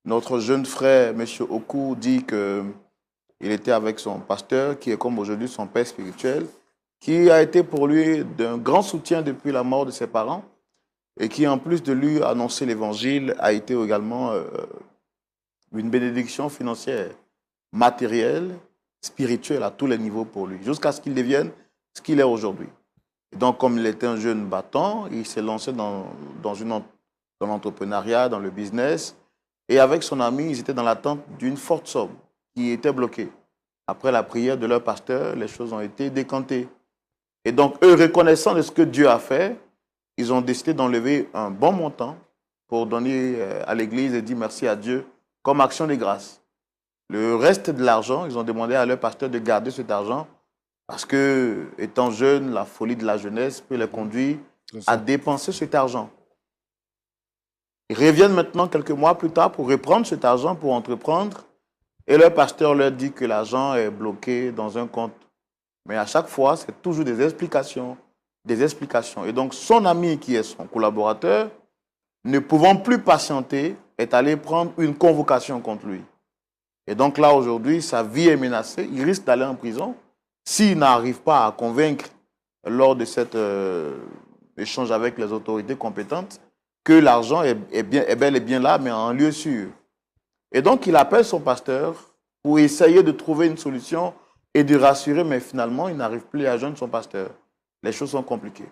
Notre jeune frère, M. Oku, dit qu'il était avec son pasteur, qui est comme aujourd'hui son père spirituel, qui a été pour lui d'un grand soutien depuis la mort de ses parents et qui, en plus de lui annoncer l'évangile, a été également une bénédiction financière, matérielle, spirituelle à tous les niveaux pour lui, jusqu'à ce qu'il devienne ce qu'il est aujourd'hui. Et donc, comme il était un jeune battant, il s'est lancé dans l'entrepreneuriat, dans le business. Et avec son ami, ils étaient dans l'attente d'une forte somme qui était bloquée. Après la prière de leur pasteur, les choses ont été décantées. Et donc, eux, reconnaissant de ce que Dieu a fait, ils ont décidé d'enlever un bon montant pour donner à l'église et dire merci à Dieu comme action de grâce. Le reste de l'argent, ils ont demandé à leur pasteur de garder cet argent parce que, étant jeune, la folie de la jeunesse peut les conduire à dépenser cet argent. Ils reviennent maintenant quelques mois plus tard pour reprendre cet argent pour entreprendre et leur pasteur leur dit que l'argent est bloqué dans un compte. Mais à chaque fois, c'est toujours des explications, des explications. Et donc, son ami qui est son collaborateur, ne pouvant plus patienter, est allé prendre une convocation contre lui. Et donc là, aujourd'hui, sa vie est menacée. Il risque d'aller en prison s'il n'arrive pas à convaincre lors de cet échange avec les autorités compétentes que l'argent est bel et bien là, mais en lieu sûr. Et donc, il appelle son pasteur pour essayer de trouver une solution et de rassurer, mais finalement, il n'arrive plus à joindre son pasteur. Les choses sont compliquées.